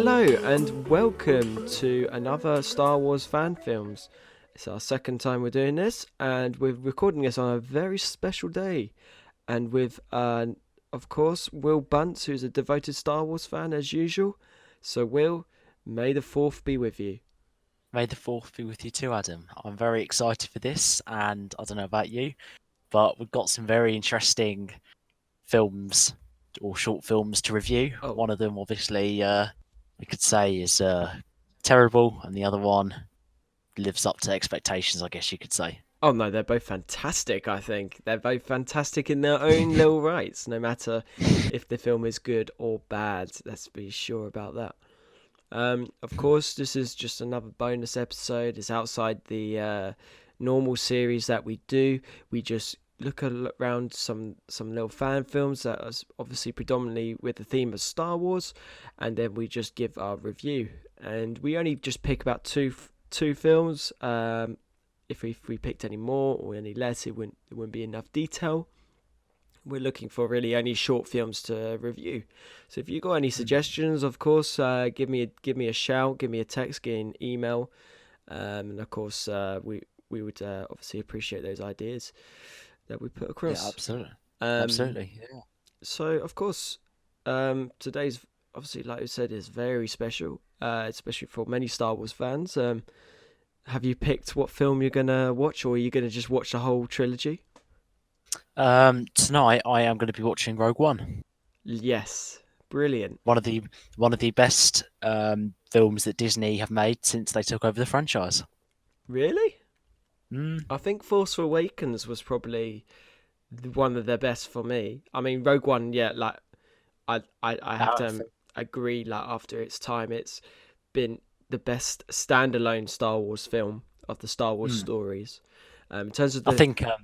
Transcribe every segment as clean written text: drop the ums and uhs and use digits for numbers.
Hello and welcome to another Star Wars fan films. It's our second time we're doing this, and we're recording this on a very special day. And with, of course, Will Bunce, who's a devoted Star Wars fan as usual. So, Will, may the fourth be with you. May the fourth be with you too, Adam. I'm very excited for this, and I don't know about you, but we've got some very interesting films or short films to review. Oh, One of them, obviously, we could say is terrible, and the other one lives up to expectations, I guess you could say. oh no, they're both fantastic. I think they're both fantastic in their own little rights. No matter if the film is good or bad, let's be sure about that. Of course, this is just another bonus episode. It's outside the normal series that we do. We just look around some little fan films that are obviously predominantly with the theme of Star Wars, and then we just give our review. And we only just pick about two films. If we picked any more or any less, it wouldn't be enough detail. We're looking for really only short films to review. So if you got any suggestions, of course, give me a shout, give me a text, give me an email, and of course, we would obviously appreciate those ideas that we put across. Yeah, absolutely, Um, absolutely. Yeah. so of course, today's obviously, like I said, is very special, especially for many Star Wars fans. Have you picked what film you're gonna watch, or are you gonna just watch the whole trilogy? Tonight I am going to be watching Rogue One, Yes, brilliant. one of the best films that Disney have made since they took over the franchise. Really? Mm. I think Force Awakens was probably one of the best for me. I mean, Rogue One, yeah, like I have Uh, to agree. Like after its time, it's been the best standalone Star Wars film of the Star Wars mm. stories. In terms of I the think out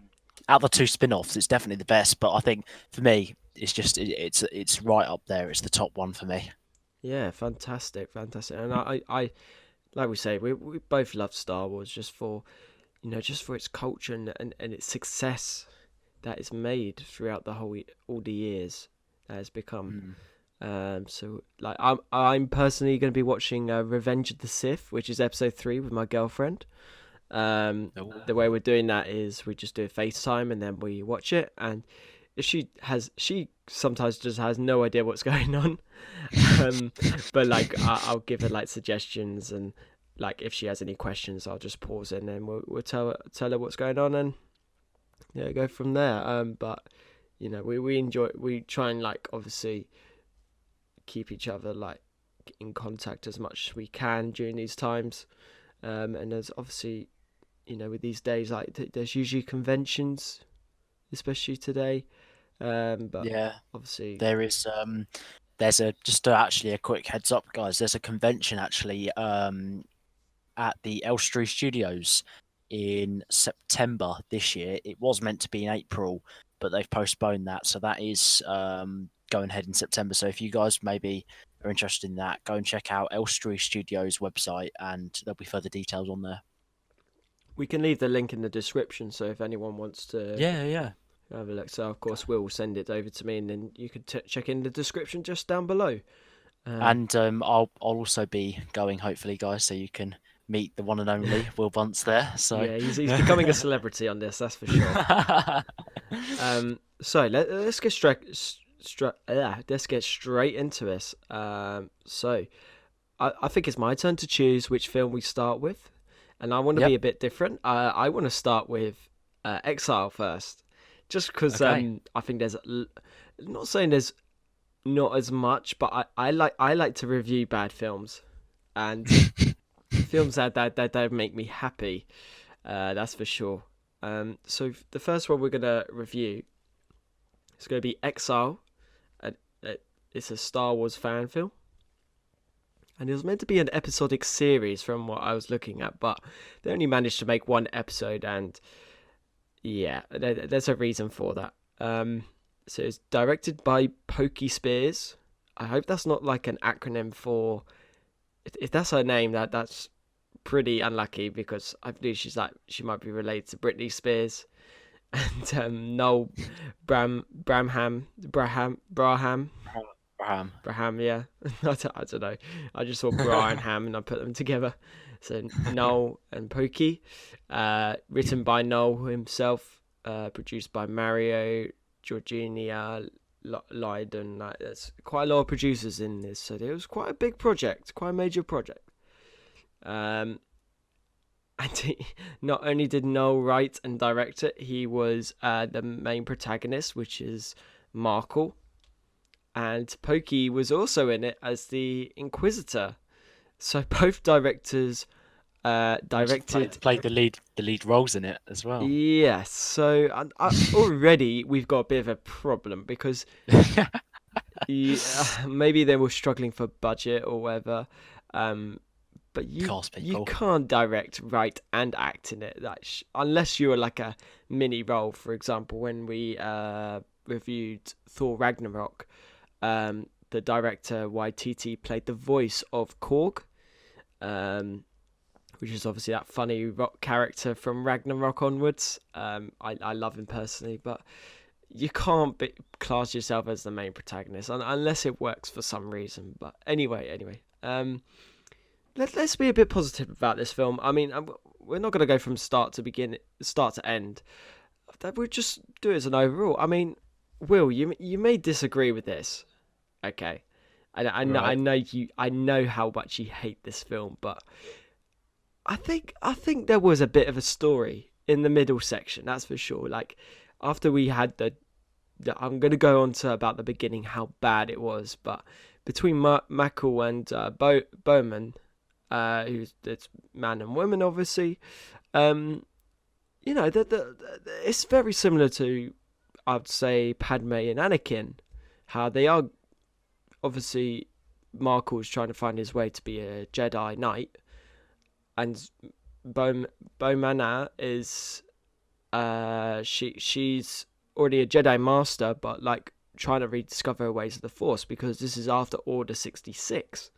of the two spin-offs, it's definitely the best. But I think for me, it's just it's right up there. It's the top one for me. yeah, fantastic, fantastic. And I like we say, we both love Star Wars just for just for its culture and its success that it's made throughout all the years that has become. Mm. So like I'm personally going to be watching Revenge of the Sith, which is episode 3 with my girlfriend. The way Oh. we're doing that is we just do a FaceTime and then we watch it. And if she sometimes just has no idea what's going on. um, but like I'll give her like suggestions, and like if she has any questions, I'll just pause it and then we'll tell her what's going on, and yeah, go from there. But we enjoy, we try and like obviously keep each other like in contact as much as we can during these times. And there's obviously, with these days, like there's usually conventions, especially today. But Yeah, obviously, there is. There's actually a quick heads up, guys. There's a convention actually at the Elstree Studios in September this year. It was meant to be in April, but they've postponed that. So that is going ahead in September. So if you guys maybe are interested in that, go and check out Elstree Studios website, and there'll be further details on there. we can leave the link in the description. So if anyone wants to Yeah, yeah. have a look, so of course Will send it over to me, and then you can check in the description just down below. Um, And I'll also be going, hopefully, guys, so you can meet the one and only Will Bunce there. So yeah, he's becoming a celebrity on this, that's for sure. So let's get let's get straight into this. So I think it's my turn to choose which film we start with, and I want to Yep. be a bit different. I want to start with Exile first, just because Okay. I think not saying there's not as much, but I like to review bad films and films that don't make me happy. That's for sure. So the first one we're gonna review is gonna be Exile. And it's a Star Wars fan film, and it was meant to be an episodic series from what I was looking at, but they only managed to make one episode, and yeah, there's a reason for that. So it's directed by Pokey Spears. I hope that's not like an acronym for. If that's her name, that's pretty unlucky, because I believe she might be related to Britney Spears and Noel Braham. Braham. Braham, yeah. I don't know. I just saw Brian Ham and I put them together. So Noel and Pokey, written by Noel himself, produced by Mario, Georgina, Lydon. Like, there's quite a lot of producers in this, so it was quite a big project, quite a major project. Um, and not only did Noel write and direct it, he was the main protagonist, which is Markle, and Pokey was also in it as the Inquisitor. So both directors directed. Played the lead roles in it as well. Yes, so already we've got a bit of a problem because maybe they were struggling for budget or whatever. Um, but you can't direct, write, and act in it, like unless you're like a mini role. For example, when we reviewed Thor Ragnarok, the director Waititi played the voice of Korg, which is obviously that funny rock character from Ragnarok onwards. I love him personally, but you can't class yourself as the main protagonist unless it works for some reason. But anyway, let's be a bit positive about this film. I mean, we're not going to go from start to end. We'll just do it as an overall. I mean, Will, you may disagree with this, okay? I know I know how much you hate this film, but I think there was a bit of a story in the middle section, that's for sure. Like after we had I'm going to go on to about the beginning how bad it was, but between Mackle and Bowman, who's it's man and woman, obviously, it's very similar to, I'd say, Padme and Anakin, how they are obviously Markle's trying to find his way to be a Jedi Knight, and Bomana is she's already a Jedi Master, but like trying to rediscover her ways of the Force, because this is after Order 66.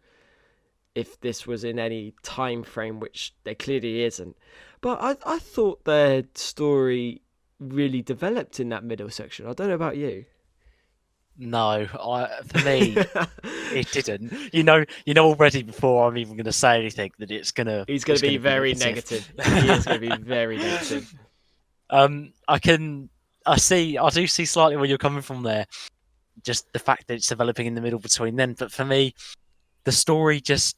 If this was in any time frame, which there clearly isn't, but I thought their story really developed in that middle section. I don't know about you. No, for me, it didn't. You know already before I'm even going to say anything that He's going to be very negative. He is going to be very negative. I do see slightly where you're coming from there. Just the fact that it's developing in the middle between them, but for me, the story just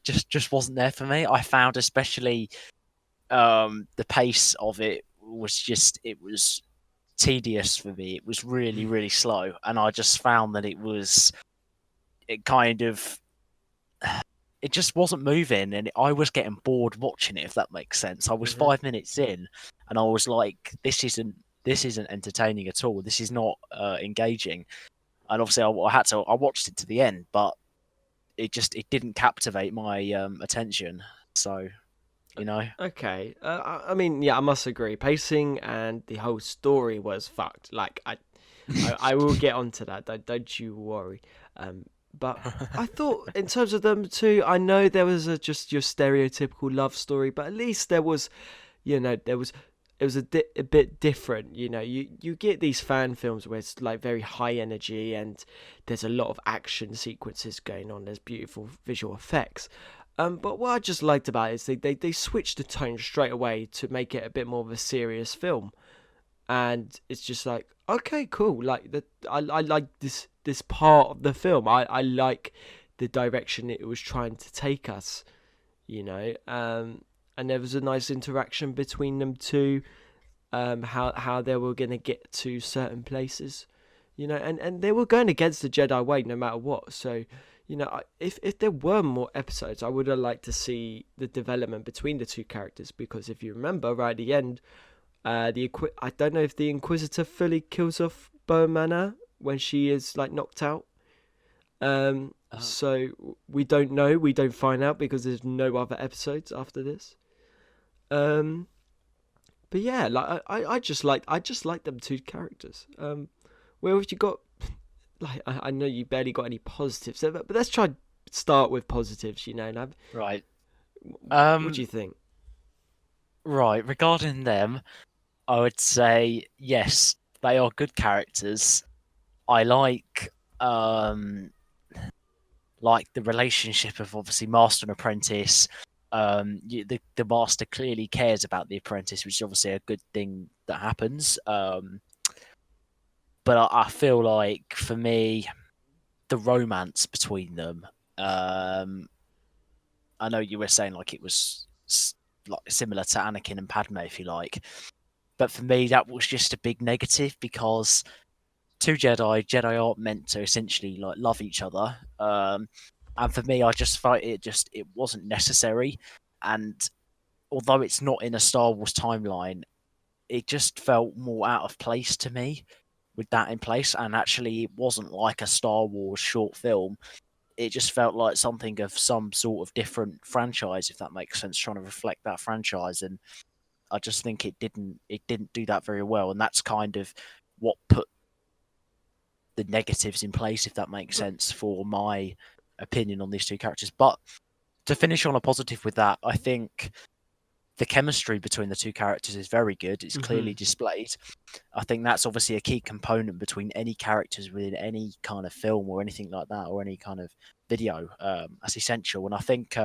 wasn't there for me. I found especially the pace of it was tedious for me. It was really, really slow, and I just found that it just wasn't moving, and I was getting bored watching it, if that makes sense. I was 5 minutes in, and I was like, this isn't entertaining at all. This is not engaging. And obviously, I watched it to the end, but it didn't captivate my attention. So, Okay. I mean, yeah, I must agree. Pacing and the whole story was fucked. Like, I will get onto that. Don't you worry. But I thought in terms of them too, I know there was just your stereotypical love story, but at least there was, it was a bit different. You get these fan films where it's like very high energy and there's a lot of action sequences going on. There's beautiful visual effects. But what I just liked about it is they switched the tone straight away to make it a bit more of a serious film, and it's just like, okay, cool. Like I like this part of the film. I like the direction it was trying to take us, and there was a nice interaction between them two, how they were going to get to certain places, and they were going against the Jedi way no matter what. So, if there were more episodes, I would have liked to see the development between the two characters, because if you remember right at the end, I don't know if the Inquisitor fully kills off Bomana when she is like knocked out. So we don't know. We don't find out because there's no other episodes after this. But yeah, like I just like them two characters. Where have you got? Like I know you barely got any positives, but let's try start with positives. Right. What do you think? Right, regarding them, I would say yes, they are good characters. I like like the relationship of obviously master and apprentice. The master clearly cares about the apprentice, which is obviously a good thing that happens. But I feel like for me, the romance between them. I know you were saying like it was like similar to Anakin and Padme, if you like, but for me that was just a big negative because two Jedi aren't meant to essentially like love each other. And for me, I just felt it wasn't necessary. And although it's not in a Star Wars timeline, it just felt more out of place to me with that in place. And actually, it wasn't like a Star Wars short film. It just felt like something of some sort of different franchise, if that makes sense, trying to reflect that franchise. And I just think it didn't do that very well. And that's kind of what put the negatives in place, if that makes But sense, for my opinion on these two characters. But to finish on a positive with that, I think the chemistry between the two characters is very good. It's clearly mhm. displayed. I think that's obviously a key component between any characters within any kind of film or anything like that, or any kind of video. That's essential. And I think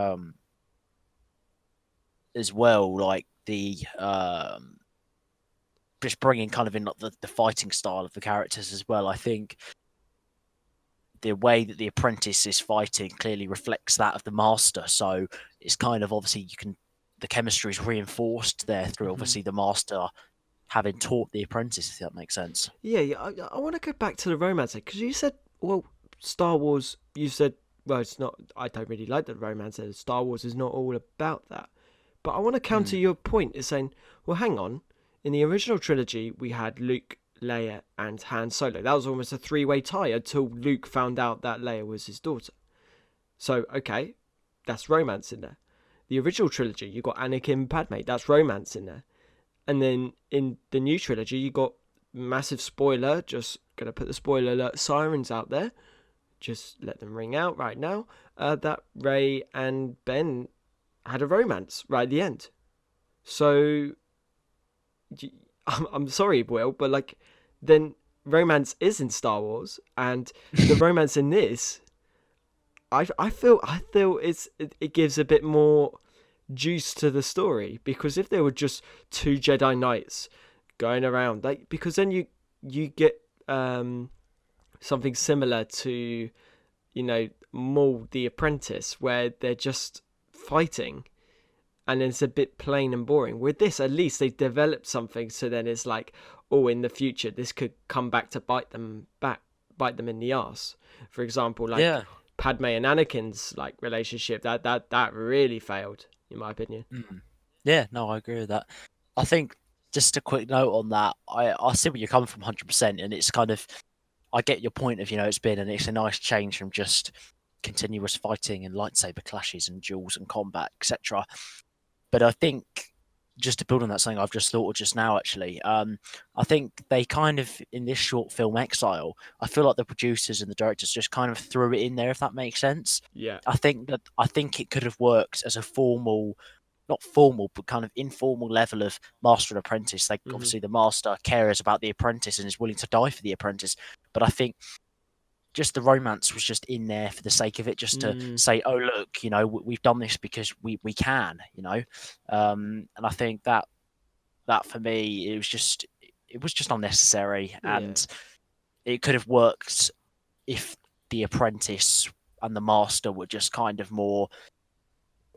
as well, like the just bringing kind of in like the fighting style of the characters as well. I think the way that the apprentice is fighting clearly reflects that of the master. So it's kind of obviously the chemistry is reinforced there through Mhm. obviously the master having taught the apprentice, if that makes sense. Yeah, yeah. I want to go back to the romance because you said, well, Star Wars. You said, well, it's not. I don't really like the romance. Star Wars is not all about that. But I want to counter Mm. your point is saying, well, hang on. In the original trilogy, we had Luke, Leia, and Han Solo. That was almost a three-way tie until Luke found out that Leia was his daughter. So, okay, that's romance in there. The original trilogy, you got Anakin and Padme. That's romance in there. And then in the new trilogy, you got massive spoiler. Just gonna put the spoiler alert sirens out there. Just let them ring out right now. That Rey and Ben had a romance right at the end. So I'm sorry, Will, but like then romance is in Star Wars, and the romance in this, I feel it gives a bit more juice to the story because if there were just two Jedi Knights going around, like because then you get something similar to Maul the Apprentice where they're just fighting and it's a bit plain and boring. With this, at least they've developed something, so then it's like, oh, in the future, this could come back to bite them in the ass. For example, like Yeah. Padme and Anakin's like relationship, that really failed, in my opinion. Mm. Yeah, no, I agree with that. I think just a quick note on that. I see where you're coming from 100%, and it's kind of I get your point of it's a nice change from just continuous fighting and lightsaber clashes and duels and combat, etc. But I think just to build on that, something I've just thought of just now, actually, I think they kind of in this short film Exile, I feel like the producers and the directors just kind of threw it in there, if that makes sense. Yeah. I think it could have worked as a formal, not formal, but kind of informal level of master and apprentice. Like Hmm. obviously the master cares about the apprentice and is willing to die for the apprentice, but I think just the romance was just in there for the sake of it, just to Mm, say, oh look, we've done this because we can, and I think that for me it was just unnecessary, yeah. and it could have worked if the apprentice and the master were just kind of more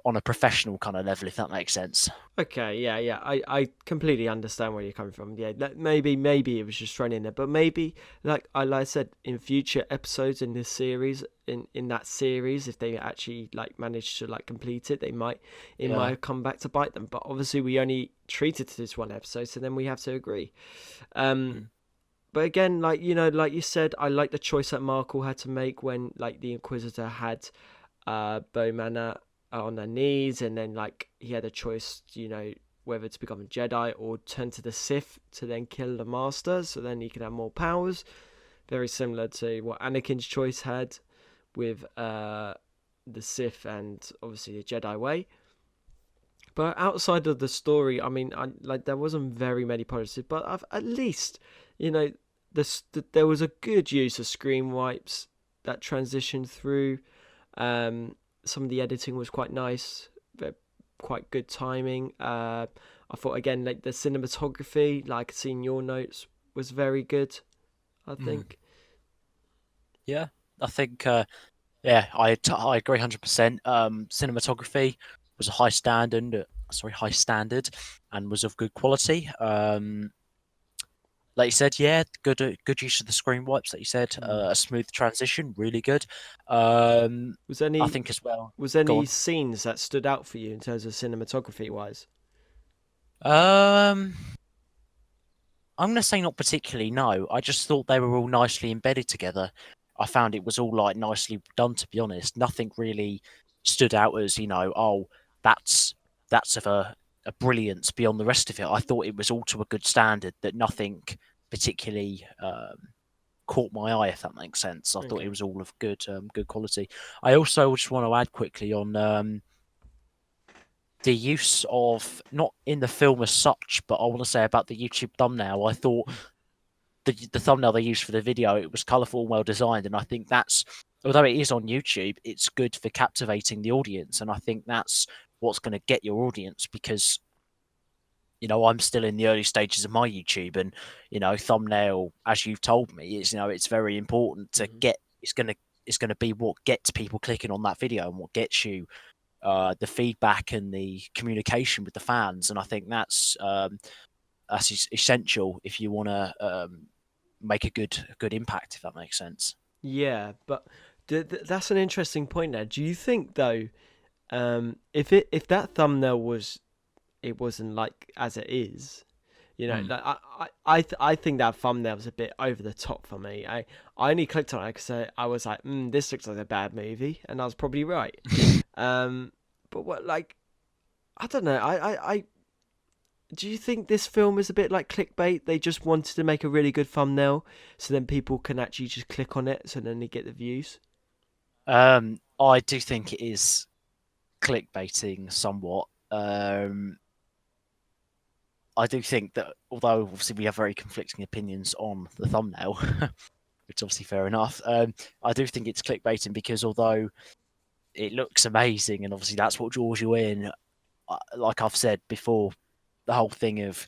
on a professional kind of level, if that makes sense. Okay, yeah, yeah. I completely understand where you're coming from. Yeah, maybe it was just thrown in there, but maybe like I said in future episodes in this series, in that series, if they actually like manage to like complete it, it might Yeah. have come back to bite them. But obviously, we only treated this one episode, so then we have to agree. Um, Mm. but again, like like you said, I like the choice that Markle had to make when like the Inquisitor had Bowman on their knees, and then like he had a choice, whether to become a Jedi or turn to the Sith to then kill the Master, so then he can have more powers. Very similar to what Anakin's choice had with the Sith and obviously the Jedi way. But outside of the story, I mean, there wasn't very many positives, but at least, you know, there was a good use of screen wipes that transitioned through. Some of the editing was quite nice, quite good timing. I thought again, like the cinematography, like seeing your notes, was very good. I Mm. think. Yeah, I think yeah, I agree 100%. Cinematography was a high standard, and was of good quality. Like you said, yeah, good use of the screen wipes. Like you said, Mm. a smooth transition, really good. Um, Was I any think as well. was Go any on. scenes that stood out for you in terms of cinematography wise? Um, I'm gonna say not particularly. No, I just thought they were all nicely embedded together. I found it was all like nicely done. To be honest, nothing really stood out as oh, that's that's of a brilliance beyond the rest of it. I thought it was all to a good standard. That nothing particularly caught my eye, if that makes sense. I thought it Okay. was all of good quality. I also just want to add quickly on the use of, not in the film as such, but I want to say about the YouTube thumbnail. I thought the thumbnail they used for the video, it was colourful and well designed, and I think that's, although it is on YouTube, it's good for captivating the audience, and I think that's what's going to get your audience, because I'm still in the early stages of my YouTube, and thumbnail, as you've told me, is it's very important to Hmm. get. It's gonna be what gets people clicking on that video, and what gets you the feedback and the communication with the fans. And I think that's essential if you want to make a good impact, if that makes sense. Yeah, but that's an interesting point there. Do you think though, if that thumbnail wasn't like as it is, Mm. like I think that thumbnail was a bit over the top for me. I only clicked on it because I was like, this looks like a bad movie, and I was probably right. Um, but what, like, I don't know. I do you think this film is a bit like clickbait? They just wanted to make a really good thumbnail, so then people can actually just click on it, so then they get the views. I do think it is clickbaiting somewhat. I do think that, although obviously we have very conflicting opinions on the thumbnail, which is obviously fair enough, I do think it's clickbaiting because, although it looks amazing and obviously that's what draws you in, like I've said before, the whole thing of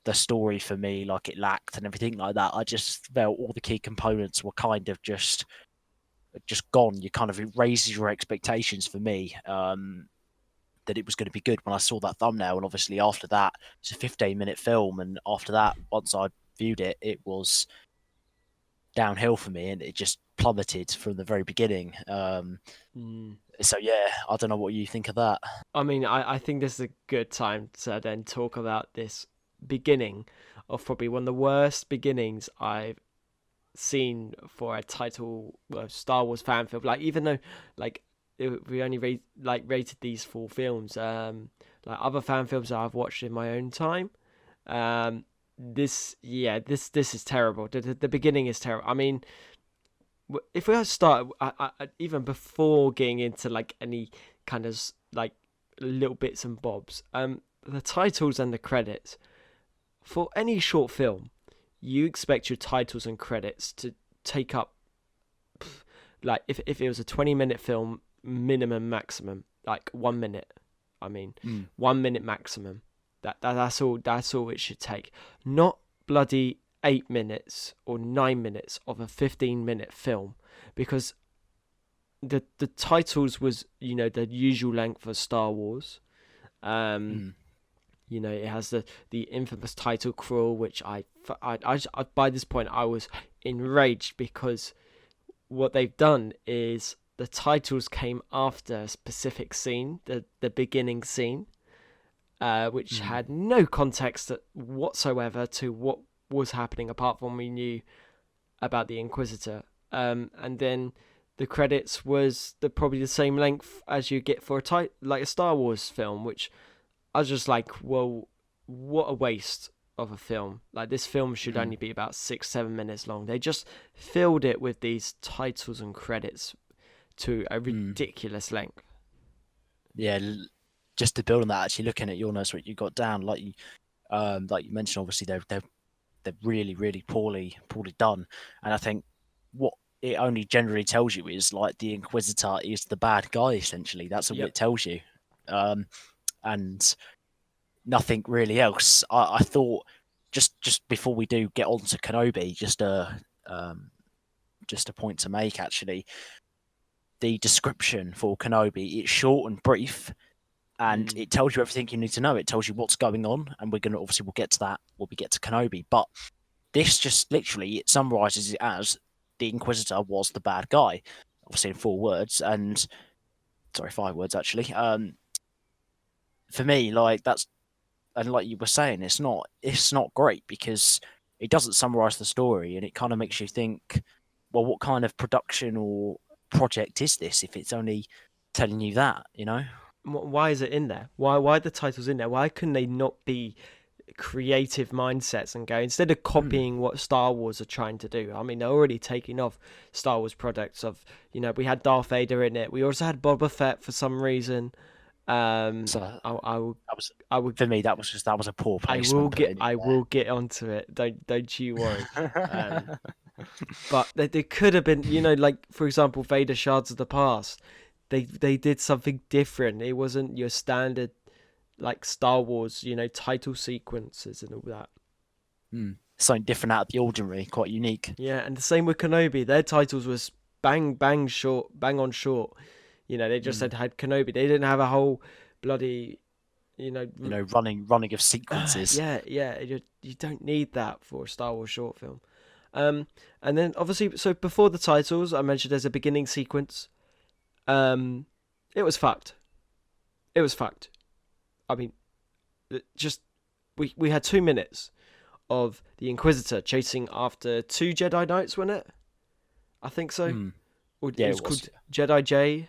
the story for me, like, it lacked and everything like that. I just felt all the key components were kind of just gone. You kind of, it raises your expectations for me, that it was going to be good when I saw that thumbnail. And obviously after that, it's a 15-minute film, and after that, once I viewed it, it was downhill for me, and it just plummeted from the very beginning. Mm. So yeah, I don't know what you think of that. I mean, I think this is a good time to then talk about this beginning of probably one of the worst beginnings I've seen for a title Star Wars fan film. Like, even though like we only rated these four films, like other fan films that I've watched in my own time, um, this is terrible. The beginning is terrible. I mean, if we start, even before getting into like any kind of like little bits and bobs, the titles and the credits for any short film, you expect your titles and credits to take up, like, if it was a 20-minute film, minimum maximum, like 1 minute. I mean, Mm, 1 minute maximum. That's all it should take. Not bloody 8 minutes or 9 minutes of a 15-minute film, because the titles was, the usual length for Star Wars. Um, mm, it has the infamous title crawl, which by this point I was enraged, because what they've done is the titles came after a specific scene, the beginning scene, which mm, had no context whatsoever to what was happening, apart from we knew about the Inquisitor. And then the credits was probably the same length as you get for like a Star Wars film, which I was just like, well, what a waste of a film. Like, this film should mm, only be about 6-7 minutes long. They just filled it with these titles and credits to a mm. ridiculous length. Yeah, just to build on that, actually looking at your notes, what you got down, like you mentioned, obviously they're really, really poorly done. And I think what it only generally tells you is like the Inquisitor is the bad guy. Essentially, that's all Yep. it tells you, and nothing really else. I thought just before we do get on to Kenobi, just a point to make actually. The description for Kenobi, it's short and brief, and Mm. it tells you everything you need to know. It tells you what's going on, and we'll get to that when we get to Kenobi. But this just literally it summarizes it as the Inquisitor was the bad guy, obviously in 4 words, and sorry, 5 words actually. For me, like that's and like you were saying, it's not great because it doesn't summarize the story, and it kind of makes you think, well, what kind of production or project is this if it's only telling you that, you know? Why is it in there? Why the title's in there? Why couldn't they not be creative mindsets and go, instead of Hmm. copying what Star Wars are trying to do? I mean, they're already taking off Star Wars products of, we had Darth Vader in it. We also had Boba Fett for some reason. So I will, that was I would, for me. That was a poor placement putting it I will get onto it. Don't you worry. But they could have been, like for example, Vader Shards of the Past. They did something different. It wasn't your standard like Star Wars, title sequences and all that. Something different out of the ordinary, quite unique. Yeah, and the same with Kenobi. Their titles was bang bang short, bang on short. They just Mm. said had Kenobi. They didn't have a whole bloody, you know, Running of sequences. yeah. You don't need that for a Star Wars short film. And then obviously, so before the titles, I mentioned there's a beginning sequence. It was fucked. It was fucked. I mean, just we had 2 minutes of the Inquisitor chasing after two Jedi Knights, wasn't it? I think so. Mm. Or it Yeah, was it was. called Jedi J.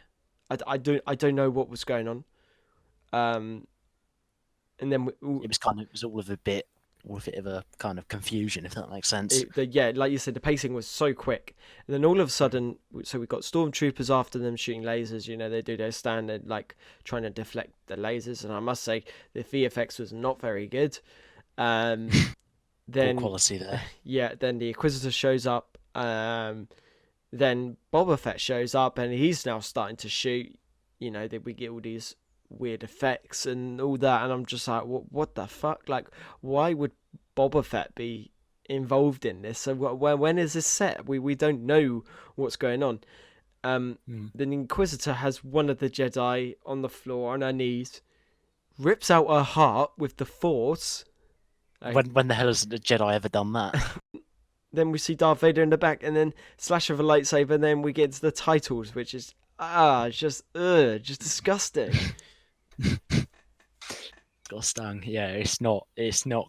I don't know what was going on. Um, and then It was all of a bit of a kind of confusion, if that makes sense. yeah, like you said, the pacing was so quick. And then all of a sudden, so we got stormtroopers after them shooting lasers. They do their standard like trying to deflect the lasers, and I must say the VFX was not very good. Um, Poor then quality there. yeah, then the Inquisitor shows up. Then Boba Fett shows up, and he's now starting to shoot. That we get all these weird effects and all that, and I'm just like, what the fuck? Like, why would Boba Fett be involved in this? So when is this set? We don't know what's going on. Mm. The Inquisitor has one of the Jedi on the floor on her knees, rips out her heart with the Force. When the hell has the Jedi ever done that? Then we see Darth Vader in the back, and then slash of a lightsaber, and then we get to the titles, which is just disgusting. Got stung. Yeah, it's not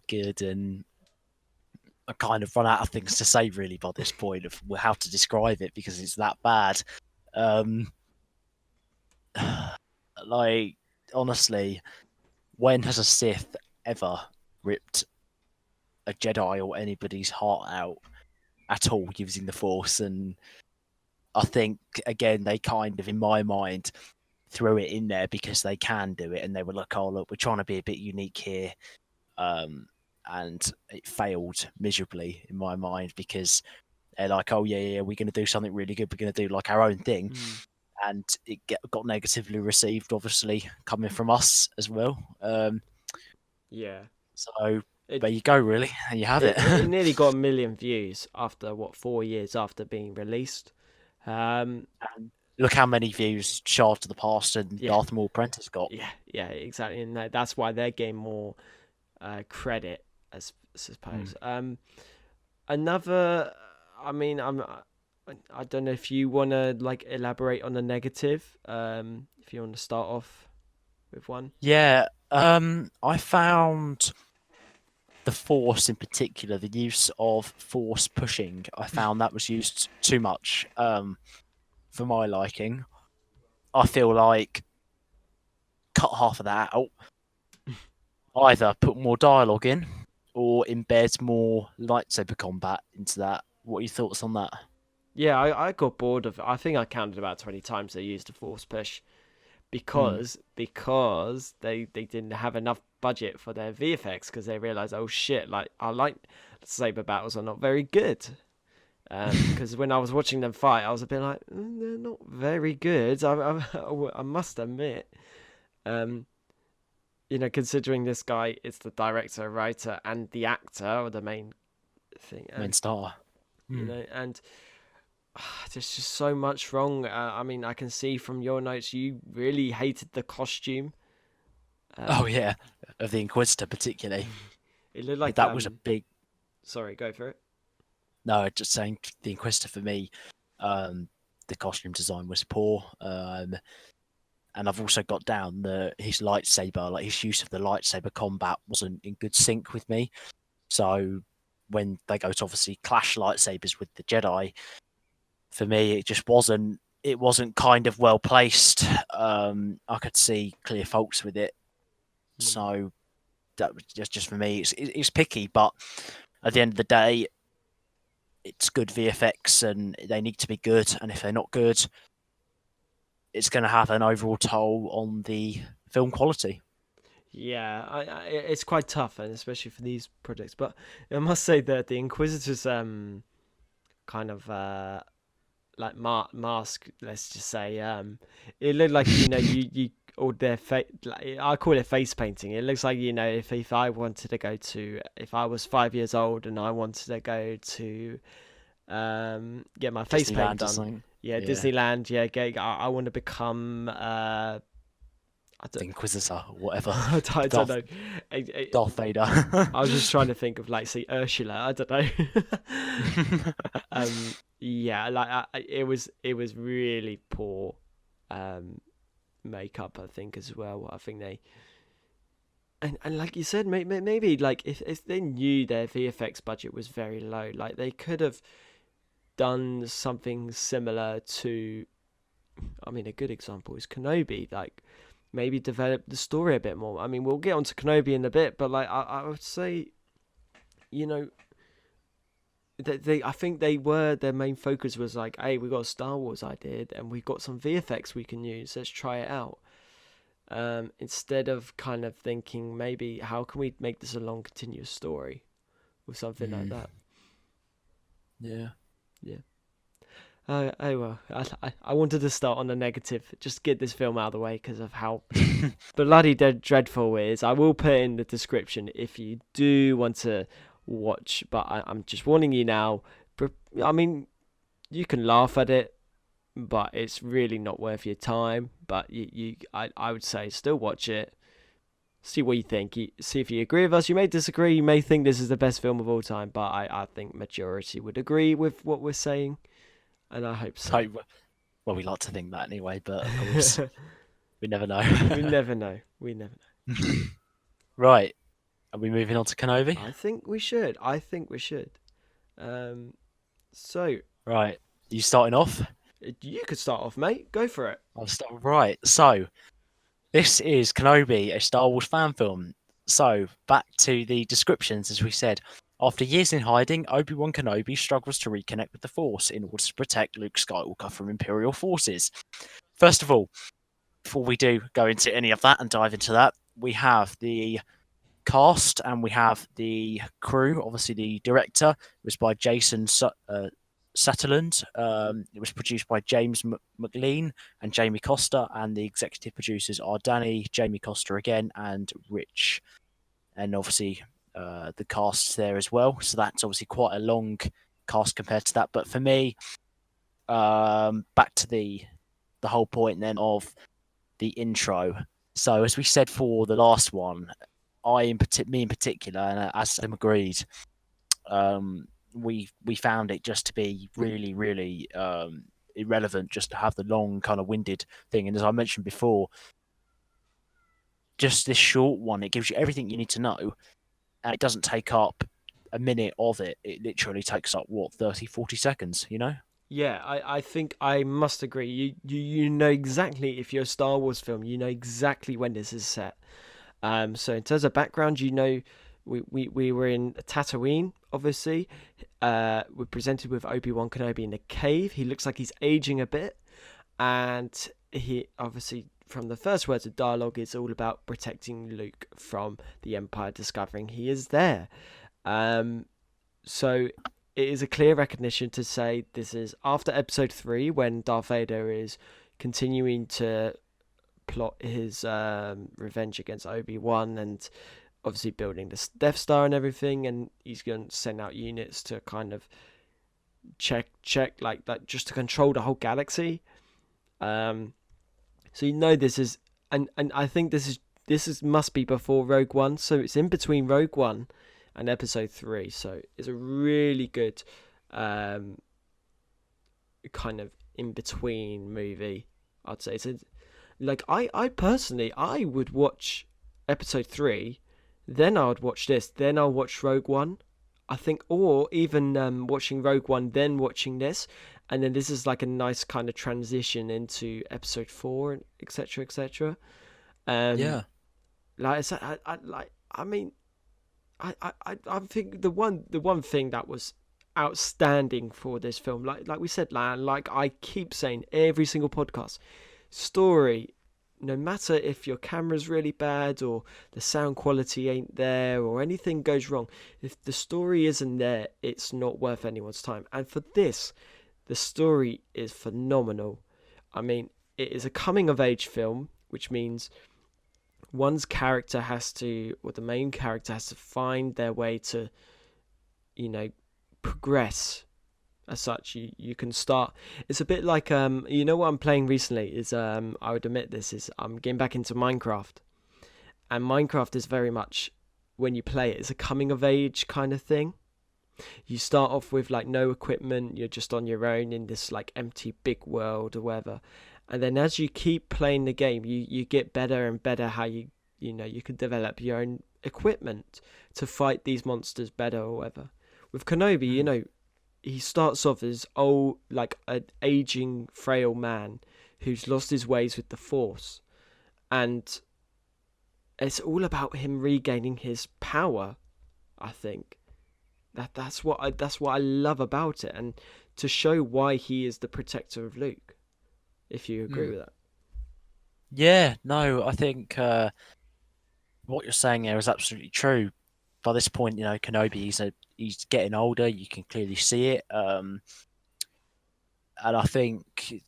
good, and I kind of run out of things to say really by this point of how to describe it because it's that bad. Um, like honestly, when has a Sith ever ripped a Jedi or anybody's heart out at all using the Force? And I think again they kind of, in my mind, threw it in there because they can do it, and they were like, "Oh look, we're trying to be a bit unique here," and it failed miserably in my mind because they're like, "Oh yeah, we're going to do something really good. We're going to do like our own thing," and got negatively received, obviously coming from us as well. Yeah. So It, there you go, really. There you have it. it nearly got 1 million views after 4 years after being released. And look how many views Shard to the Past and Yeah, Darth Maul Apprentice got. yeah, exactly, and that's why they're getting more credit, I suppose. Another, I mean, I don't know if you want to like elaborate on the negative. If you want to start off with one. Yeah, I found the Force in particular, the use of Force pushing, I found that was used too much for my liking. I feel like cut half of that out, either put more dialogue in or embed more lightsaber combat into that. What are your thoughts on that? Yeah, I got bored of it. I think I counted about 20 times they used a force push Hmm. because they didn't have enough budget for their VFX because they realized, oh shit, like our lightsaber battles are not very good. Because when I was watching them fight, I was a bit like, they're not very good. I must admit. Um, considering this guy is the director, writer, and the actor, or the main thing, Main star. and there's just so much wrong. I mean, I can see from your notes you really hated the costume. Oh yeah, of the Inquisitor particularly. It looked like That was a big. Sorry, go for it. No, just saying the Inquisitor for me, the costume design was poor. And I've also got down his lightsaber, like his use of the lightsaber combat wasn't in good sync with me. So when they go to obviously clash lightsabers with the Jedi, for me it just wasn't. It wasn't kind of well placed. I could see clear faults with it. So that was just for me. It's picky, but at the end of the day, it's good VFX, and they need to be good. And if they're not good, it's going to have an overall toll on the film quality. Yeah, it's quite tough, and especially for these projects. But I must say that the Inquisitors, kind of like mask, let's just say, it looked like you or their face. Like, I call it face painting. It looks like if I wanted to go to, if I was 5 years old and I wanted to go to get my face paint done. Yeah, Disneyland. Yeah, I want to become the Inquisitor, or whatever. I don't know. Darth Vader. I was just trying to think of, like, say, Ursula. I don't know. Yeah, like it was really poor makeup, I think, as well. I think they and like you said, maybe like if they knew their VFX budget was very low, like they could have done something similar to. I mean, a good example is Kenobi. Like, maybe develop the story a bit more. I mean, we'll get onto Kenobi in a bit, but like I would say, I think their main focus was like, hey, we got a Star Wars idea and we got some VFX we can use. Let's try it out. Instead of kind of thinking maybe how can we make this a long continuous story, or something like that. Yeah. Oh well, I wanted to start on a negative, just get this film out of the way because of how bloody dreadful it is. I will put in the description if you do want to watch, but I'm just warning you now. I mean, you can laugh at it, but it's really not worth your time. But I would say still watch it, see what you think, see if you agree with us. You may disagree, you may think this is the best film of all time, but I think majority would agree with what we're saying. And I hope so. Well, we like to think that anyway, but of course, we never know. We never know. Right. Are we moving on to Kenobi? I think we should. So. Right. You starting off? You could start off, mate. Go for it. I'll start. Right. So, this is Kenobi, a Star Wars fan film. So, back to the descriptions, as we said. After years in hiding, Obi-Wan Kenobi struggles to reconnect with the Force in order to protect Luke Skywalker from Imperial forces. First of all, before we do go into any of that and dive into that, we have the cast and we have the crew. Obviously, the director was by Jason Sutherland. It was produced by James McLean and Jamie Costa, and the executive producers are Danny, Jamie Costa again, and Rich. And obviously, the cast's there as well. So that's obviously quite a long cast compared to that. But for me, back to the whole point then of the intro. So as we said for the last one, me in particular, and as Sam agreed, we found it just to be really, really irrelevant, just to have the long kind of winded thing. And as I mentioned before, just this short one, it gives you everything you need to know, and it doesn't take up a minute of it. It literally takes up, 30, 40 seconds, Yeah, I think I must agree. You know exactly, if you're a Star Wars film, you know exactly when this is set. So in terms of background, we were in Tatooine, obviously. We're presented with Obi-Wan Kenobi in a cave. He looks like he's aging a bit, and he obviously, from the first words of dialogue, is all about protecting Luke from the Empire discovering he is there. So it is a clear recognition to say this is after episode 3, when Darth Vader is continuing to plot his revenge against Obi-Wan, and obviously building the Death Star and everything, and he's going to send out units to kind of check like that, just to control the whole galaxy. So this is, and I think this is must be before Rogue One, so it's in between Rogue One and Episode 3. So it's a really good kind of in between movie, I'd say. So like I personally, I would watch Episode 3, then I would watch this, then I'll watch Rogue One, I think, or even watching Rogue One, then watching this, and then this is like a nice kind of transition into Episode 4, etc., etc. Um, Yeah. like I said, I mean, I think the one thing that was outstanding for this film, like we said, like I keep saying every single podcast, story. No matter if your camera's really bad or the sound quality ain't there or anything goes wrong, if the story isn't there, it's not worth anyone's time. And for this, the story is phenomenal. I mean, it is a coming of age film, which means one's character has to, or the main character has to find their way to, progress. As such, you can start. It's a bit like what I'm playing recently is I would admit this is I'm getting back into Minecraft, and Minecraft is very much, when you play it, it's a coming of age kind of thing. You start off with like no equipment, you're just on your own in this like empty big world or whatever, and then as you keep playing the game, you get better and better how you can develop your own equipment to fight these monsters better or whatever. With Kenobi, he starts off as like an aging, frail man who's lost his ways with the Force, and it's all about him regaining his power. I think that's what I love about it, and to show why he is the protector of Luke. If you agree Mm. with that. Yeah, no, I think what you're saying there is absolutely true. By this point, Kenobi, he's getting older. You can clearly see it. And I think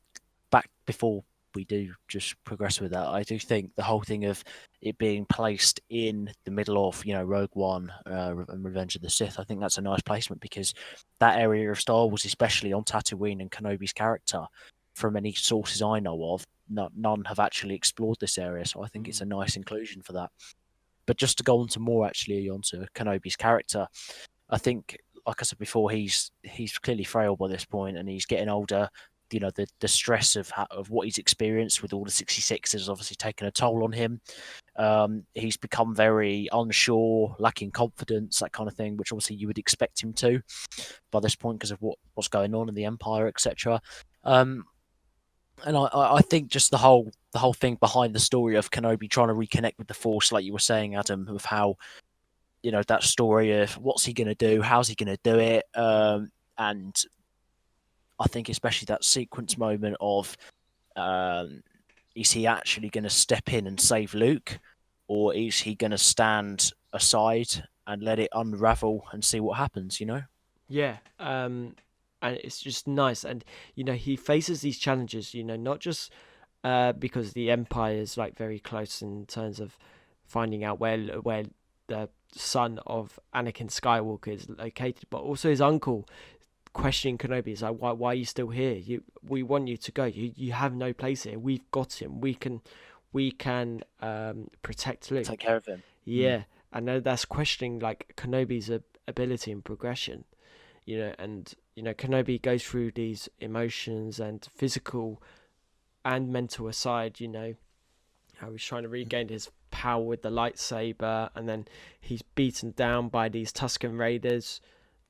back before we do just progress with that, I do think the whole thing of it being placed in the middle of Rogue One and Revenge of the Sith, I think that's a nice placement, because that area of Star Wars, especially on Tatooine and Kenobi's character, from any sources I know of, none have actually explored this area. So I think it's a nice inclusion for that. But just to go on to more actually onto Kenobi's character, I think, like I said before, he's clearly frail by this point, and he's getting older. The stress of what he's experienced with all the 66 has obviously taken a toll on him. He's become very unsure, lacking confidence, that kind of thing, which obviously you would expect him to by this point because of what's going on in the Empire, etc. And I think just the whole thing behind the story of Kenobi trying to reconnect with the Force, like you were saying, Adam, of how that story of what's he going to do, how's he going to do it, and I think especially that sequence moment of is he actually going to step in and save Luke, or is he going to stand aside and let it unravel and see what happens? Yeah. And it's just nice, and he faces these challenges. Not just because the Empire is like very close in terms of finding out where the son of Anakin Skywalker is located, but also his uncle questioning Kenobi. Is like, why are you still here? We want you to go. You have no place here. We've got him. We can protect Luke. Take care of him. Yeah, I know that's questioning like Kenobi's ability and progression. And Kenobi goes through these emotions and physical and mental aside. How he's trying to regain his power with the lightsaber, and then he's beaten down by these Tusken Raiders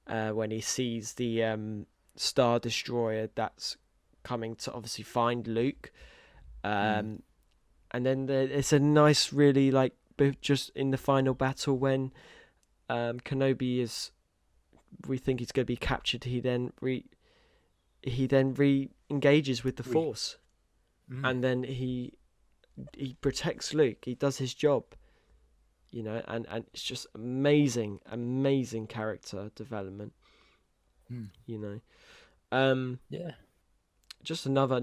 when he sees the Star Destroyer that's coming to obviously find Luke. And then it's a nice, really like just in the final battle when Kenobi is, we think he's going to be captured. He then re-engages with the Force, and then he protects Luke. He does his job, and it's just amazing character development. Mm. you know. Um, Yeah. just another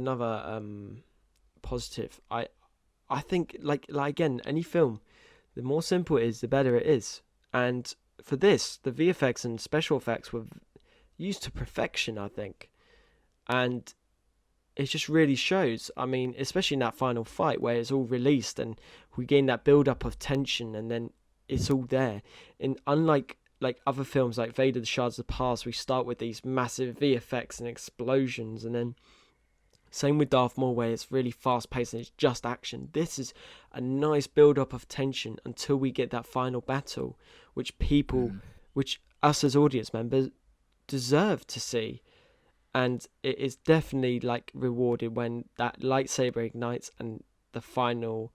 positive. I think like again, any film, the more simple it is, the better it is. And for this, the VFX and special effects were used to perfection, I think. And it just really shows. I mean, especially in that final fight where it's all released and we gain that build up of tension and then it's all there. And unlike like other films like Vader the Shards of the Past, we start with these massive VFX and explosions and then same with Darth Maul where it's really fast paced and it's just action. This is a nice build up of tension until we get that final battle, which Mm. which us as audience members deserve to see. And it is definitely like rewarded when that lightsaber ignites and the final,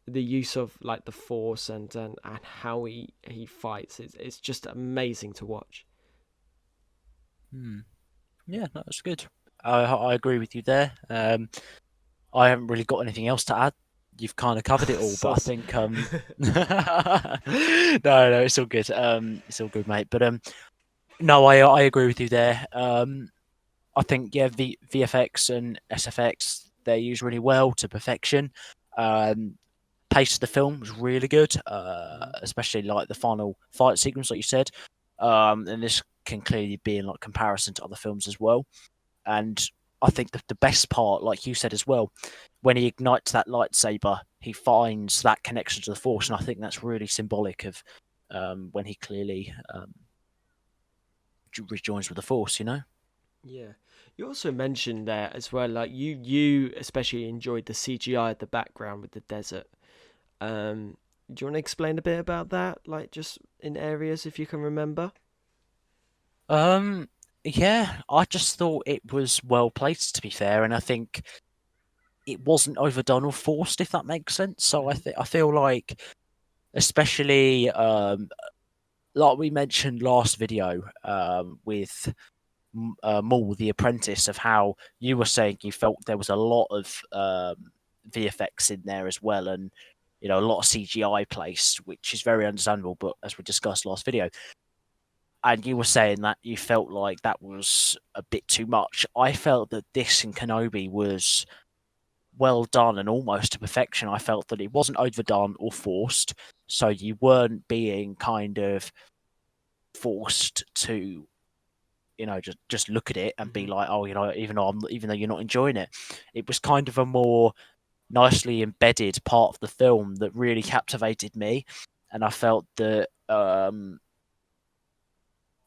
the use of like the force and how he fights, it's just amazing to watch. Mm. Yeah, no, that's good. I agree with you there. I haven't really got anything else to add. You've kind of covered it all, but I Sus. think no, it's all good. It's all good, mate. But no, I agree with you there. I think yeah, VFX and SFX they're used really well to perfection. Um, Pace of the film was really good, Mhm. especially like the final fight sequence, like you said. And this can clearly be in like comparison to other films as well. And I think the best part, like you said as well, when he ignites that lightsaber, he finds that connection to the Force, and I think that's really symbolic of when he clearly rejoins with the Force. You know. Yeah. You also mentioned there as well, like you especially enjoyed the CGI at the background with the desert. Do you want to explain a bit about that, like just in areas if you can remember? Um, yeah, I just thought it was well placed, to be fair, and I think it wasn't overdone or forced, if that makes sense. So Hmm. I feel like, especially like we mentioned last video, with Maul the Apprentice, of how you were saying you felt there was a lot of VFX in there as well, and a lot of CGI placed, which is very understandable. But as we discussed last video, and you were saying that you felt like that was a bit too much. I felt that this in Kenobi was well done and almost to perfection. I felt that it wasn't overdone or forced, so you weren't being kind of forced to just look at it and be Hmm. like, oh, even though you're not enjoying it, it was kind of a more nicely embedded part of the film that really captivated me, and I felt that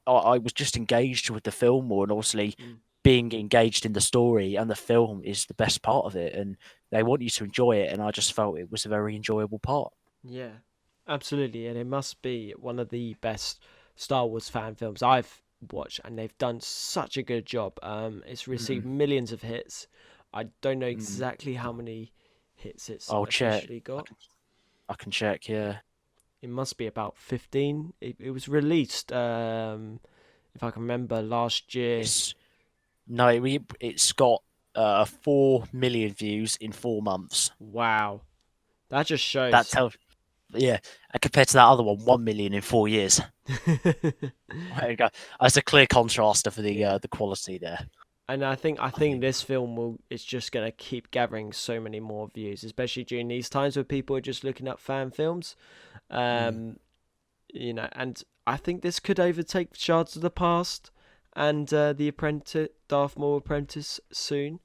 I was just engaged with the film more, and obviously Mm. being engaged in the story and the film is the best part of it, and they want you to enjoy it, and I just felt it was a very enjoyable part. Yeah, absolutely, and it must be one of the best Star Wars fan films I've watched, and they've done such a good job. It's received Mm, millions of hits. I don't know mm. exactly how many hits it's I'll check. officially I got. can, I can check. Yeah, It must be about 15. It was released, if I can remember, last year. it's no, it's got 4 million views in 4 months. Wow, that just That shows. tells, yeah, and compared to that other one, 1 million in 4 years. There you go. That's a clear contrast of Yeah. the quality there. And I I think think. this film will it's just gonna keep gathering so many more views, especially during these times where people are just looking up fan films. Mm, Um, and I think this could overtake Shards of the Past and the Apprentice, Darth Maul Apprentice soon,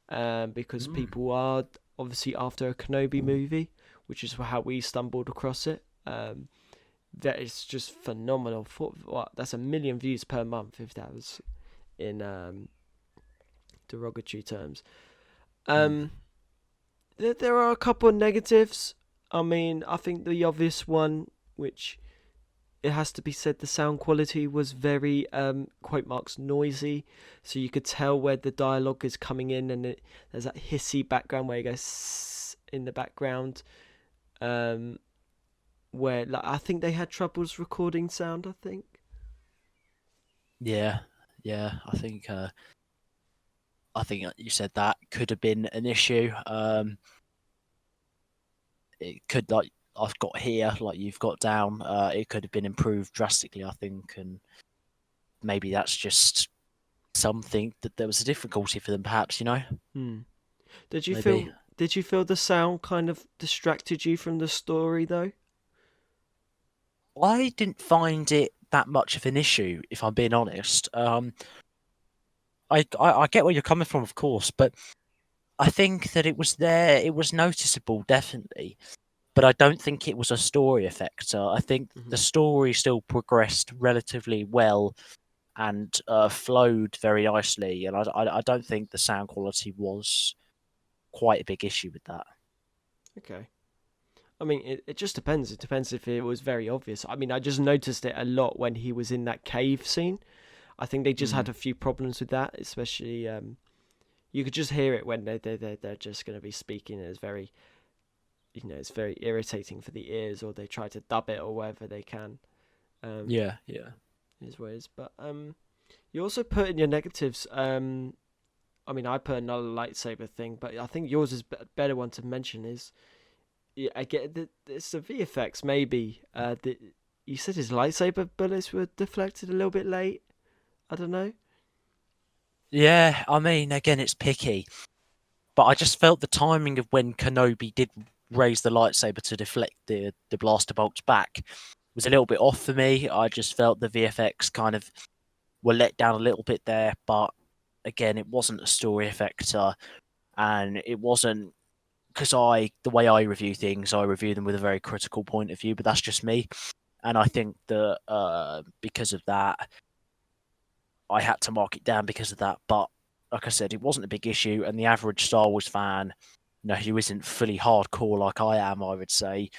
because mm, people are obviously after a Kenobi movie, which is how we stumbled across it. That is just phenomenal. What that's 1 million views per month if that was in derogatory terms. mm. Um, there are a couple of negatives. I mean, I think the obvious one, which it has to be said, the sound quality was very quote marks noisy, so you could tell where the dialogue is coming in, and there's that hissy background where you go in the background. Um, where like I think they had troubles recording sound. I think. Yeah, yeah. I think you said that could have been an issue. It could, like I've got here, like you've got down. It could have been improved drastically, I think, and maybe that's just something that there was a difficulty for them, perhaps, Hmm. Did you maybe. feel the sound kind of distracted you from the story though? I didn't find it that much of an issue, if I'm being honest. I get where you're coming from, of course, but I think that it was there, it was noticeable, definitely, but I don't think it was a story affecter. I think Hmm. the story still progressed relatively well and flowed very nicely, and I don't think the sound quality was quite a big issue with that. Okay. I mean, it just depends. It depends if it was very obvious. I mean, I just noticed it a lot when he was in that cave scene. I think they just had Mm. a few problems with that, especially you could just hear it when they're just going to be speaking. It's very, it's very irritating for the ears, or they try to dub it or whatever they can. Um, Yeah, yeah. is what it is. But you also put in your negatives. I mean, I put another lightsaber thing, but I think yours is a better one to mention. Is yeah, I get that it's the VFX maybe. You said his lightsaber bullets were deflected a little bit late. I don't know. Yeah, I mean, again, it's picky, but I just felt the timing of when Kenobi did raise the lightsaber to deflect the blaster bolts back was a little bit off for me. I just felt the VFX kind of were let down a little bit there, but again, it wasn't a story effector, and it wasn't because the way I review things, I review them with a very critical point of view, but that's just me, and I think that because of that, I had to mark it down because of that. But like I said, it wasn't a big issue, and the average Star Wars fan, who isn't fully hardcore like I am, I would say,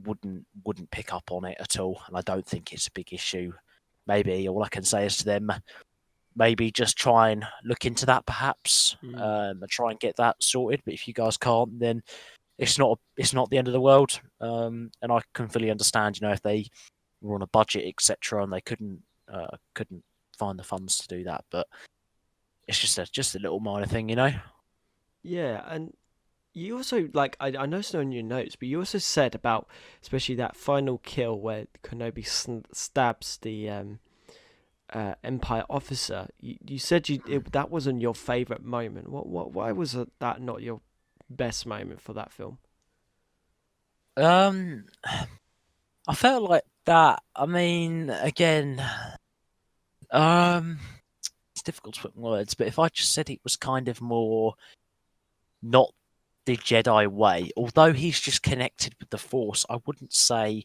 wouldn't pick up on it at all, and I don't think it's a big issue. Maybe all I can say is to them, maybe just try and look into that perhaps, Mm. and try and get that sorted. But if you guys can't, then it's not the end of the world. And I can fully understand, if they were on a budget, etc., and they couldn't find the funds to do that. But it's just a little minor thing. Yeah, and you also I noticed on your notes, but you also said about especially that final kill where Kenobi stabs the Empire officer. You said that wasn't your favorite moment. Why was that not your best moment for that film? Um, I felt like that. I mean, again, um, it's difficult to put in words, but if I just said it was kind of more not the Jedi way, although he's just connected with the Force, I wouldn't say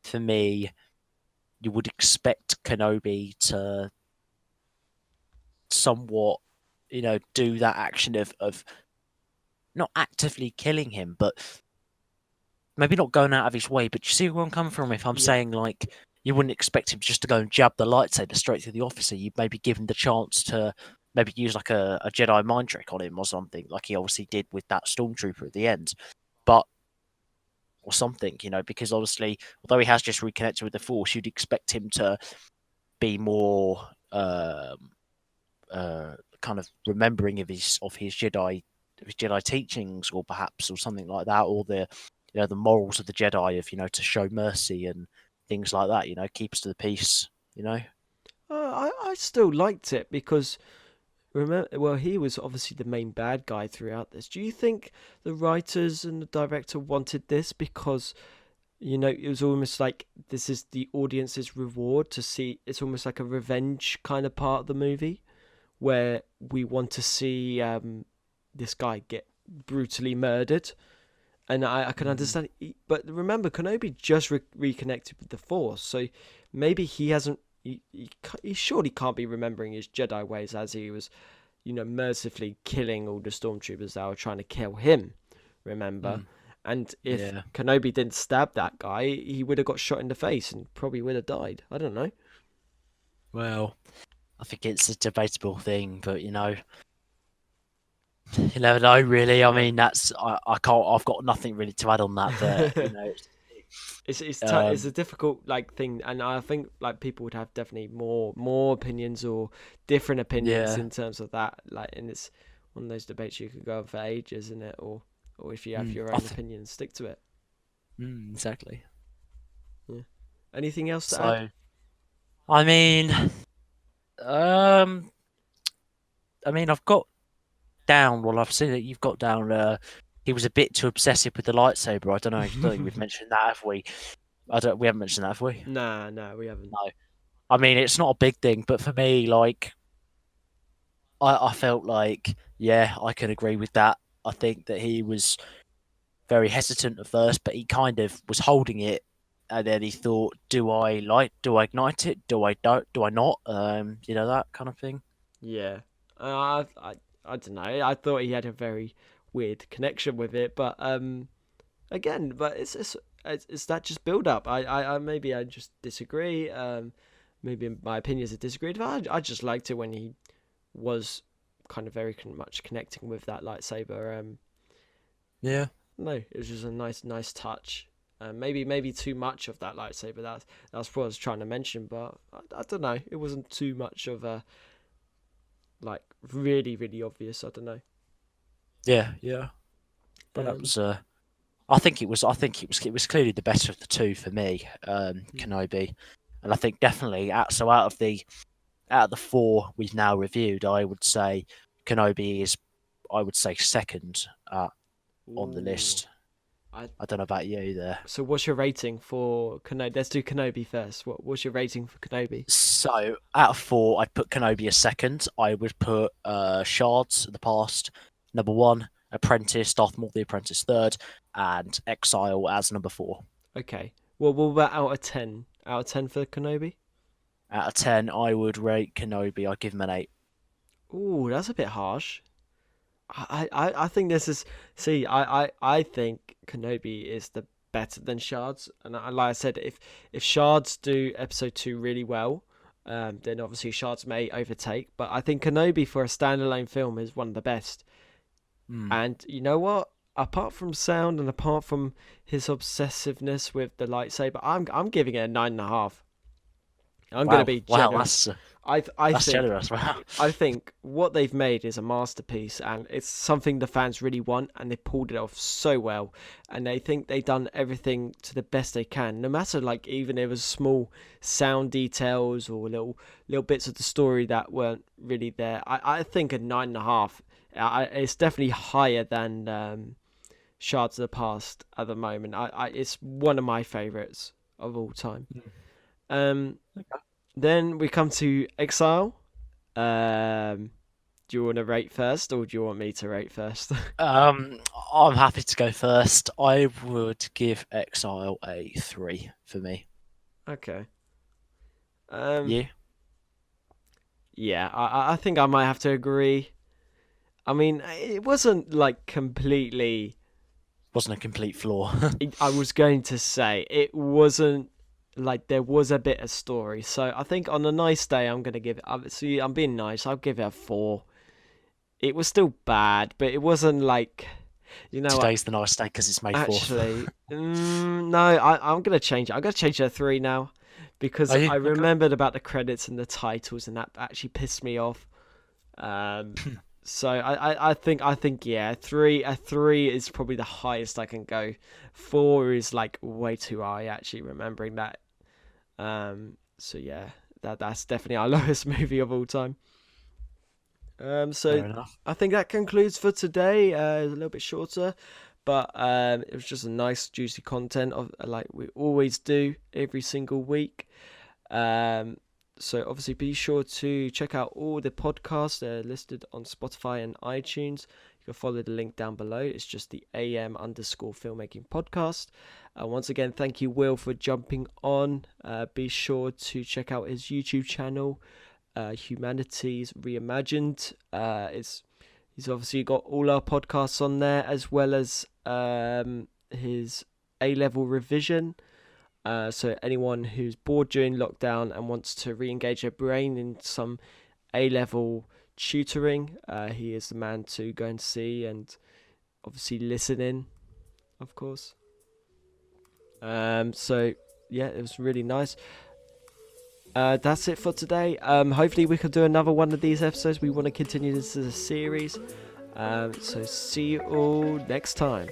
for me you would expect Kenobi to somewhat, do that action of not actively killing him, but maybe not going out of his way. But you see where I'm coming from? If I'm Yeah. saying like you wouldn't expect him just to go and jab the lightsaber straight through the officer, you'd maybe give him the chance to maybe use like a Jedi mind trick on him or something, like he obviously did with that stormtrooper at the end. But or something, because obviously, although he has just reconnected with the Force, you'd expect him to be more kind of remembering of his Jedi teachings, or perhaps or something like that, or the morals of the Jedi of to show mercy and things like that. Keep us to the peace. You know. I still liked it because remember, well, he was obviously the main bad guy throughout this. Do you think the writers and the director wanted this because it was almost like this is the audience's reward to see? It's almost like a revenge kind of part of the movie where we want to see this guy get brutally murdered. And I can Mm. understand, but remember, Kenobi just reconnected with the Force, so maybe he hasn't. He surely can't be remembering his Jedi ways as he was, mercifully killing all the stormtroopers that were trying to kill him. Remember, Mm. and if Yeah. Kenobi didn't stab that guy, he would have got shot in the face and probably would have died. I don't know. Well, I think it's a debatable thing, but you never know, really. I Yeah. mean, I can't. I've got nothing really to add on that, but It's um, a difficult thing, and I think people would have definitely more opinions or different opinions yeah. in terms of that. And it's one of those debates you could go on for ages, isn't it? Or if you have your I own think opinion, stick to it. exactly. Yeah. Anything else to add? So, I mean. Um, I mean, I've got down. Well, I've seen that you've got down. He was a bit too obsessive with the lightsaber. I don't know. I don't think we've mentioned that, have we? I don't. We haven't mentioned that, have we? Nah, we haven't. No. I mean, it's not a big thing, but for me, like, I felt like, yeah, I can agree with that. I think that he was very hesitant at first, but he kind of was holding it, and then he thought, do I ignite it? Do I don't? Do I not? That kind of thing. Yeah. I don't know. I thought he had a very weird connection with it, but again, but it's that just build up. I maybe I just disagree. Maybe my opinions are disagreed. But I just liked it when he was kind of very much connecting with that lightsaber. Yeah. No, it was just a nice touch. Maybe too much of that lightsaber. That's what I was trying to mention, but I don't know. It wasn't too much of a like really obvious. I don't know. Yeah, yeah. But that Um, was I think it was clearly the better of the two for me, hmm. Kenobi. And I think definitely out of the four we've now reviewed, I would say Kenobi is I would say second on the Ooh, list. I. I don't know about you there. So what's your rating for Kenobi? Let's do Kenobi first. What's your rating for Kenobi? So out of four, I'd put Kenobi as second. I would put Shards of the Past number one, Apprentice, Darth Maul the Apprentice third, and Exile as number four. Okay. Well, what about out of 10? Out of 10 for Kenobi? Out of 10, I would rate Kenobi. I'd give him an 8. Ooh, that's a bit harsh. I think this is. See, I think Kenobi is the better than Shards, and like I said, if Shards do episode 2 really well, then obviously Shards may overtake. But I think Kenobi for a standalone film is one of the best. Mm. And you know what? Apart from sound and apart from his obsessiveness with the lightsaber, I'm giving it a 9.5. I'm gonna Wow, be wow, generous. I that's think generous. Wow. I think what they've made is a masterpiece, and it's something the fans really want, and they pulled it off so well. And they think they've done everything to the best they can, no matter like even if it was small sound details or little bits of the story that weren't really there. I think a 9.5. It's definitely higher than Shards of the Past at the moment. It's one of my favorites of all time. Um, then we come to Exile. Um, do you want to rate first, or do you want me to rate first? Um, I'm happy to go first. I would give Exile a 3 for me. Okay. Um, You? yeah, I think I might have to agree. I mean, it wasn't like completely. Wasn't a complete flaw. I was going to say it wasn't like there was a bit of story. So I think on a nice day, I'm gonna give it. See, I'm being nice. I'll give it a 4. It was still bad, but it wasn't like, you know what? Today's the nice day because it's May 4th. Actually, no, I'm gonna change it. I'm gonna change it to 3 now, because Are you? I Okay. remembered about the credits and the titles, and that actually pissed me off. Um, so I think yeah, a three is probably the highest I can go. 4 is like way too high. Actually, remembering that. So yeah, that's definitely our lowest movie of all time. So Fair enough. I think that concludes for today. A little bit shorter, but it was just a nice, juicy content of like we always do every single week. Um, so obviously, be sure to check out all the podcasts. They're listed on Spotify and iTunes. You can follow the link down below. It's just the AM_filmmaking podcast. Once again, thank you, Will, for jumping on. Be sure to check out his YouTube channel, Humanities Reimagined. He's obviously got all our podcasts on there, as well as his A-level revision. So anyone who's bored during lockdown and wants to re-engage their brain in some A-level tutoring, he is the man to go and see, and obviously listen in, of course. So yeah, it was really nice. That's it for today. Hopefully we can do another one of these episodes. We want to continue this as a series. So see you all next time.